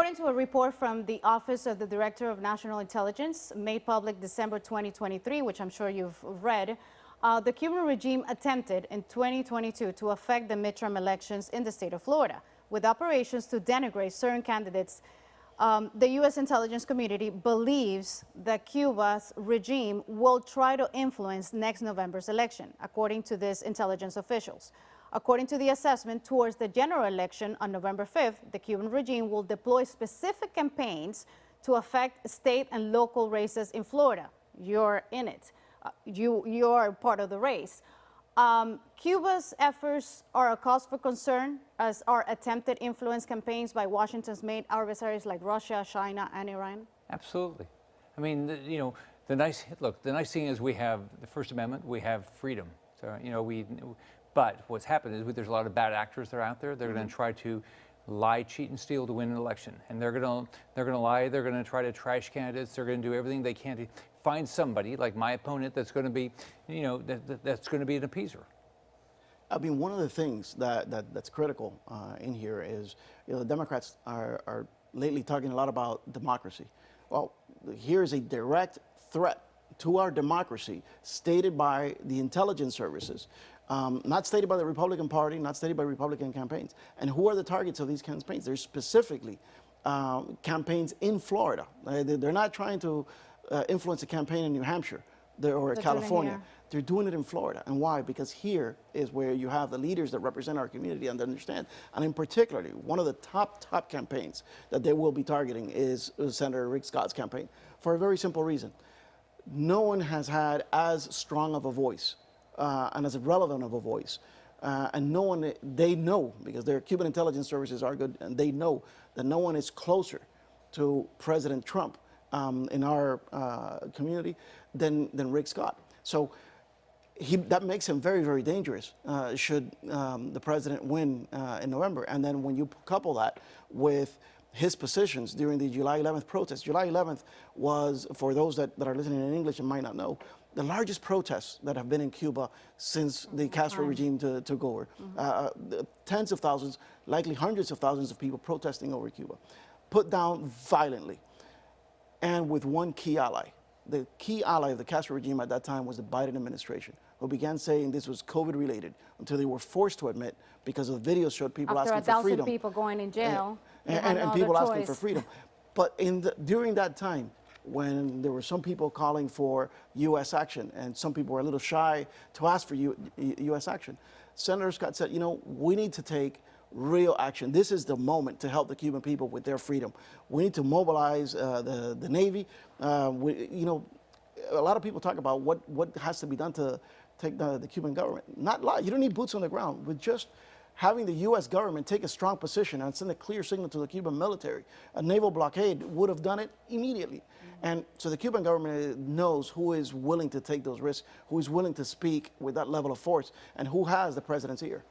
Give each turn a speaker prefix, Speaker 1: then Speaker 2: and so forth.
Speaker 1: According to a report from the Office of the Director of National Intelligence, made public December 2023, which I'm sure you've read, the Cuban regime attempted in 2022 to affect the midterm elections in the state of Florida with operations to denigrate certain candidates. The U.S. intelligence community believes that Cuba's regime will try to influence next November's election, according to these intelligence officials. According to the assessment, towards the general election on November 5th, the Cuban regime will deploy specific campaigns to affect state and local races in Florida. You're in it. You're part of the race. Cuba's efforts are a cause for concern, as are attempted influence campaigns by Washington's main adversaries like Russia, China, and Iran.
Speaker 2: Absolutely. I mean, the nice thing is we have the First Amendment, we have freedom. So, but what's happened is there's a lot of bad actors that are out there. They're going to try to lie, cheat, and steal to win an election, and they're going to lie. They're going to try to trash candidates. They're going to do everything they can to find somebody like my opponent that's going to be, that's going to be an appeaser.
Speaker 3: I mean, one of the things that's critical in here is, the Democrats are lately talking a lot about democracy. Well, here's a direct threat to our democracy stated by the intelligence services. Not stated by the Republican Party, not stated by Republican campaigns. And who are the targets of these campaigns? They're specifically campaigns in Florida. They're not trying to influence a campaign in New Hampshire or California. They're doing it in Florida. And why? Because here is where you have the leaders that represent our community and understand. And in particular, one of the top campaigns that they will be targeting is Senator Rick Scott's campaign, for a very simple reason. No one has had as strong of a voice and as relevant of a voice. And no one, they know, because their Cuban intelligence services are good, and they know that no one is closer to President Trump in our community than Rick Scott. So that makes him very, very dangerous should the president win in November. And then when you couple that with his positions during the July 11th protest. July 11th was, for those that are listening in English and might not know, the largest protests that have been in Cuba since the Castro regime took over. Tens of thousands, likely hundreds of thousands of people protesting over Cuba, put down violently, and with one key ally. The key ally of the Castro regime at that time was the Biden administration, who began saying this was COVID-related until they were forced to admit, because the videos showed people asking for freedom.
Speaker 1: After 1,000 people going in jail.
Speaker 3: And people asking for freedom. But during that time, when there were some people calling for U.S. action, and some people were a little shy to ask for U.S. action, Senator Scott said, we need to take real action. This is the moment to help the Cuban people with their freedom. We need to mobilize the Navy. A lot of people talk about what has to be done to take the Cuban government. Not a lot. You don't need boots on the ground. With just having the U.S. government take a strong position and send a clear signal to the Cuban military, a naval blockade would have done it immediately. And so the Cuban government knows who is willing to take those risks, who is willing to speak with that level of force, and who has the president's ear.